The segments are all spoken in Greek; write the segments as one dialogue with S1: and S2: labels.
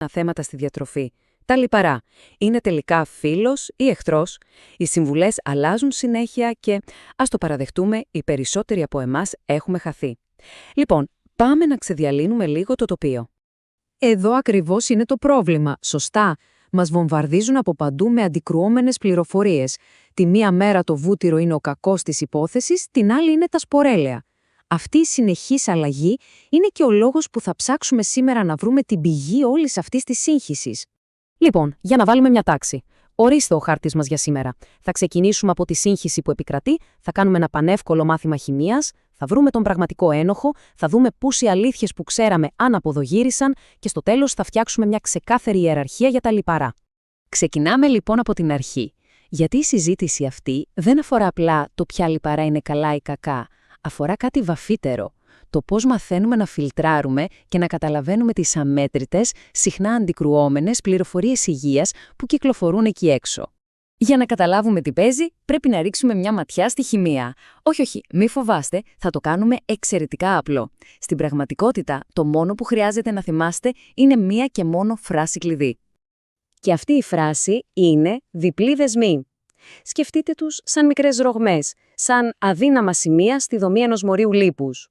S1: θέματα στη διατροφή. Τα λιπαρά. Είναι τελικά φίλος ή εχθρός? Οι συμβουλές αλλάζουν συνέχεια και, ας το παραδεχτούμε, οι περισσότεροι από εμάς έχουμε χαθεί. Λοιπόν, πάμε να ξεδιαλύνουμε λίγο το τοπίο.
S2: Εδώ ακριβώς είναι το πρόβλημα, σωστά. Μας βομβαρδίζουν από παντού με αντικρουόμενες πληροφορίες. Τη μία μέρα το βούτυρο είναι ο κακός της υπόθεσης, την άλλη είναι τα σπορέλαια. Αυτή η συνεχής αλλαγή είναι και ο λόγος που θα ψάξουμε σήμερα να βρούμε την πηγή όλης αυτής της σύγχυσης.
S1: Λοιπόν, για να βάλουμε μια τάξη. Ορίστε ο χάρτης μας για σήμερα. Θα ξεκινήσουμε από τη σύγχυση που επικρατεί, θα κάνουμε ένα πανεύκολο μάθημα χημείας, θα βρούμε τον πραγματικό ένοχο, θα δούμε πούς οι αλήθειες που ξέραμε αναποδογύρισαν και στο τέλος θα φτιάξουμε μια ξεκάθαρη ιεραρχία για τα λιπαρά. Ξεκινάμε λοιπόν από την αρχή. Γιατί η συζήτηση αυτή δεν αφορά απλά το ποια λιπαρά είναι καλά ή κακά, αφορά κάτι βαθύτερο. Το πώς μαθαίνουμε να φιλτράρουμε και να καταλαβαίνουμε τις αμέτρητες, συχνά αντικρουόμενες πληροφορίες υγείας που κυκλοφορούν εκεί έξω. Για να καταλάβουμε τι παίζει, πρέπει να ρίξουμε μια ματιά στη χημεία. Όχι, μη φοβάστε, θα το κάνουμε εξαιρετικά απλό. Στην πραγματικότητα, το μόνο που χρειάζεται να θυμάστε είναι μία και μόνο φράση κλειδί. Και αυτή η φράση είναι διπλή δεσμή. Σκεφτείτε τους σαν μικρές ρογμές, σαν αδύναμα σημεία στη δομή ενός μορίου λίπους.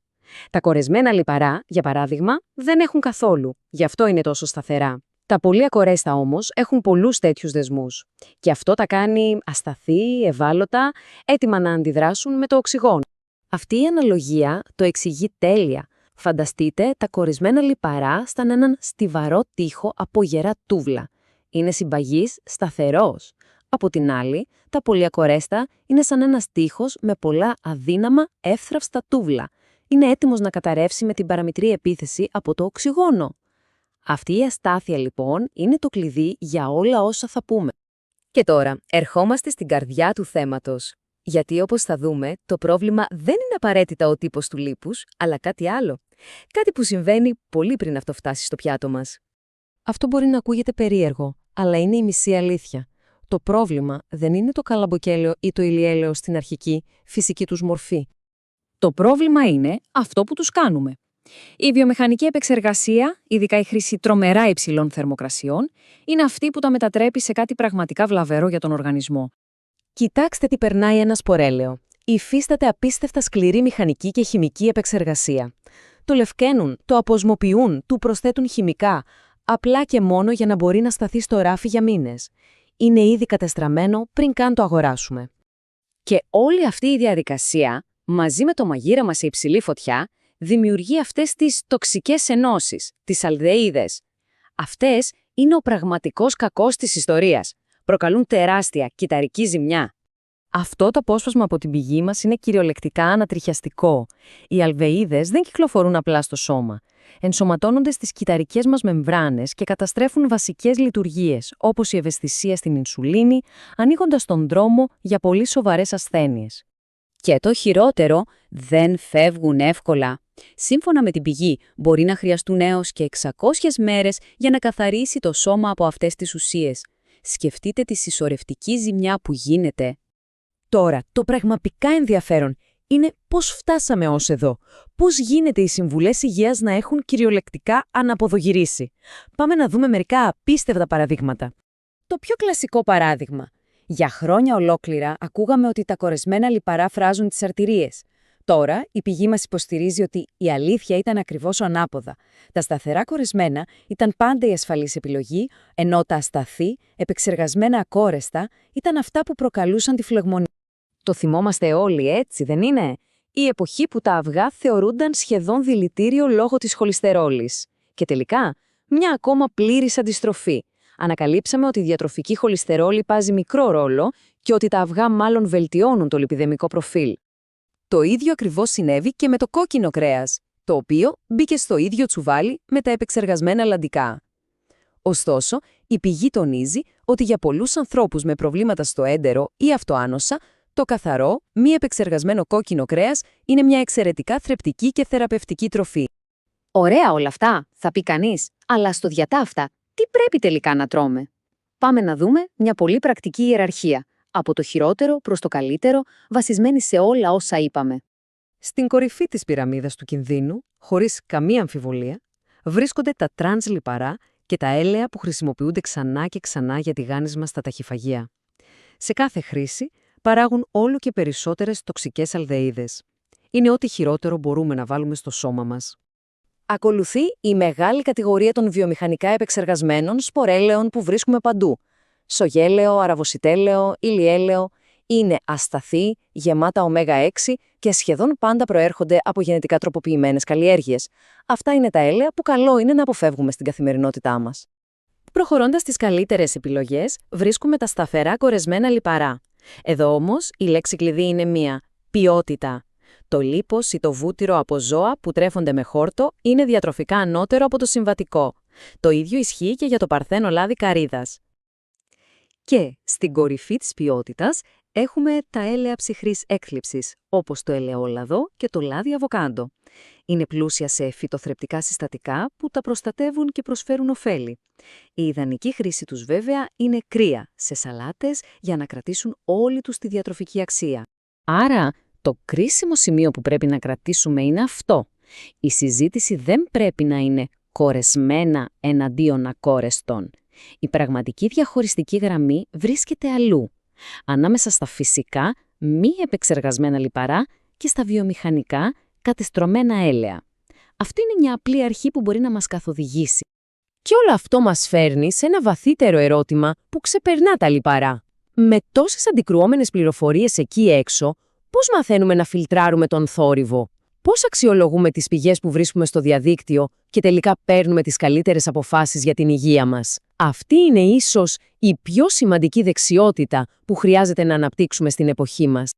S1: Τα κορεσμένα λιπαρά, για παράδειγμα, δεν έχουν καθόλου, γι' αυτό είναι τόσο σταθερά. Τα πολύ ακορέστα όμως έχουν πολλούς τέτοιους δεσμούς. Και αυτό τα κάνει ασταθή, ευάλωτα, έτοιμα να αντιδράσουν με το οξυγόνο. Αυτή η αναλογία το εξηγεί τέλεια. Φανταστείτε τα κορεσμένα λιπαρά σαν έναν στιβαρό τοίχο από γερά τούβλα. Είναι συμπαγής, σταθερός. Από την άλλη, τα πολύ ακορέστα είναι σαν ένας τοίχος με πολλά αδύναμα, εύθραυστα τούβλα. Είναι έτοιμος να καταρρεύσει με την παραμικρή επίθεση από το οξυγόνο. Αυτή η αστάθεια λοιπόν είναι το κλειδί για όλα όσα θα πούμε. Και τώρα, ερχόμαστε στην καρδιά του θέματος. Γιατί όπως θα δούμε, το πρόβλημα δεν είναι απαραίτητα ο τύπος του λίπους, αλλά κάτι άλλο. Κάτι που συμβαίνει πολύ πριν αυτό φτάσει στο πιάτο μας.
S2: Αυτό μπορεί να ακούγεται περίεργο, αλλά είναι η μισή αλήθεια. Το πρόβλημα δεν είναι το καλαμποκέλαιο ή το ηλιέλαιο στην αρχική, φυσική τους μορφή.
S1: Το πρόβλημα είναι αυτό που τους κάνουμε. Η βιομηχανική επεξεργασία, ειδικά η χρήση τρομερά υψηλών θερμοκρασιών, είναι αυτή που τα μετατρέπει σε κάτι πραγματικά βλαβερό για τον οργανισμό. Κοιτάξτε τι περνάει ένα σπορέλαιο. Υφίσταται απίστευτα σκληρή μηχανική και χημική επεξεργασία. Το λευκαίνουν, το αποσμοποιούν, του προσθέτουν χημικά, απλά και μόνο για να μπορεί να σταθεί στο ράφι για μήνες. Είναι ήδη κατεστραμμένο πριν καν το αγοράσουμε. Και όλη αυτή η διαδικασία, μαζί με το μαγείρεμα σε υψηλή φωτιά, δημιουργεί αυτές τις τοξικές ενώσεις, τις αλδεΐδες. Αυτές είναι ο πραγματικός κακός της ιστορίας. Προκαλούν τεράστια κυταρική ζημιά.
S2: Αυτό το απόσπασμα από την πηγή μας είναι κυριολεκτικά ανατριχιαστικό. Οι αλδεΐδες δεν κυκλοφορούν απλά στο σώμα. Ενσωματώνονται στις κυταρικές μας μεμβράνες και καταστρέφουν βασικές λειτουργίες, όπως η ευαισθησία στην ινσουλίνη, ανοίγοντας τον δρόμο για πολύ σοβαρές ασθένειες.
S1: Και το χειρότερο, δεν φεύγουν εύκολα. Σύμφωνα με την πηγή, μπορεί να χρειαστούν έως και 600 μέρες για να καθαρίσει το σώμα από αυτές τις ουσίες. Σκεφτείτε τη συσσωρευτική ζημιά που γίνεται.
S2: Τώρα, το πραγματικά ενδιαφέρον είναι πώς φτάσαμε ως εδώ. Πώς γίνεται οι συμβουλές υγείας να έχουν κυριολεκτικά αναποδογυρίσει. Πάμε να δούμε μερικά απίστευτα παραδείγματα.
S1: Το πιο κλασικό παράδειγμα. Για χρόνια ολόκληρα ακούγαμε ότι τα κορεσμένα λιπαρά φράζουν τις αρτηρίες. Τώρα, η πηγή μας υποστηρίζει ότι η αλήθεια ήταν ακριβώς ο ανάποδα. Τα σταθερά κορεσμένα ήταν πάντα η ασφαλής επιλογή, ενώ τα ασταθή, επεξεργασμένα ακόρεστα ήταν αυτά που προκαλούσαν τη φλεγμονία. Το θυμόμαστε όλοι, έτσι δεν είναι? Η εποχή που τα αυγά θεωρούνταν σχεδόν δηλητήριο λόγω της χολυστερόλης. Και τελικά, μια ακόμα πλήρης αντιστροφή. Ανακαλύψαμε ότι η διατροφική χολυστερόλη παίζει μικρό ρόλο και ότι τα αυγά μάλλον βελτιώνουν το λιπιδαιμικό προφίλ. Το ίδιο ακριβώς συνέβη και με το κόκκινο κρέας, το οποίο μπήκε στο ίδιο τσουβάλι με τα επεξεργασμένα λαντικά. Ωστόσο, η πηγή τονίζει ότι για πολλούς ανθρώπους με προβλήματα στο έντερο ή αυτοάνοσα, το καθαρό, μη επεξεργασμένο κόκκινο κρέας είναι μια εξαιρετικά θρεπτική και θεραπευτική τροφή. Ωραία όλα αυτά, θα πει κανείς, αλλά στο διατάφτα, τι πρέπει τελικά να τρώμε? Πάμε να δούμε μια πολύ πρακτική ιεραρχία, από το χειρότερο προς το καλύτερο, βασισμένη σε όλα όσα είπαμε.
S2: Στην κορυφή της πυραμίδας του κινδύνου, χωρίς καμία αμφιβολία, βρίσκονται τα τρανς λιπαρά
S1: και τα έλαια που χρησιμοποιούνται ξανά και ξανά για τη γάνισμα στα ταχυφαγεία. Σε κάθε χρήση παράγουν όλο και περισσότερες τοξικές αλδεΐδες. Είναι ό,τι χειρότερο μπορούμε να βάλουμε στο σώμα μας.
S2: Ακολουθεί η μεγάλη κατηγορία των βιομηχανικά επεξεργασμένων σπορέλαιων που βρίσκουμε παντού. Σογέλαιο, αραβοσιτέλαιο, ηλιέλαιο. Είναι ασταθή, γεμάτα ωμέγα-6 και σχεδόν πάντα προέρχονται από γενετικά τροποποιημένες καλλιέργειες. Αυτά είναι τα έλαια που καλό είναι να αποφεύγουμε στην καθημερινότητά μας.
S1: Προχωρώντας στις καλύτερες επιλογές, βρίσκουμε τα σταθερά κορεσμένα λιπαρά. Εδώ όμως η λέξη κλειδί είναι μία: ποιότητα. Το λίπος ή το βούτυρο από ζώα που τρέφονται με χόρτο είναι διατροφικά ανώτερο από το συμβατικό. Το ίδιο ισχύει και για το παρθένο λάδι καρύδας.
S2: Και στην κορυφή της ποιότητας έχουμε τα έλαια ψυχρής έκθλιψης, όπως το ελαιόλαδο και το λάδι αβοκάντο. Είναι πλούσια σε φυτοθρεπτικά συστατικά που τα προστατεύουν και προσφέρουν ωφέλη. Η ιδανική χρήση τους βέβαια είναι κρύα, σε σαλάτες, για να κρατήσουν όλη τους τη διατροφική αξία.
S1: Άρα, το κρίσιμο σημείο που πρέπει να κρατήσουμε είναι αυτό. Η συζήτηση δεν πρέπει να είναι κορεσμένα εναντίον ακόρεστων. Η πραγματική διαχωριστική γραμμή βρίσκεται αλλού, ανάμεσα στα φυσικά, μη επεξεργασμένα λιπαρά και στα βιομηχανικά, κατεστρωμένα έλαια. Αυτή είναι μια απλή αρχή που μπορεί να μας καθοδηγήσει.
S2: Και όλο αυτό μας φέρνει σε ένα βαθύτερο ερώτημα που ξεπερνά τα λιπαρά. Με τόσες αντικρουόμενες πληροφορίες εκεί έξω, πώς μαθαίνουμε να φιλτράρουμε τον θόρυβο? Πώς αξιολογούμε τις πηγές που βρίσκουμε στο διαδίκτυο και τελικά παίρνουμε τις καλύτερες αποφάσεις για την υγεία μας? Αυτή είναι ίσως η πιο σημαντική δεξιότητα που χρειάζεται να αναπτύξουμε στην εποχή μας.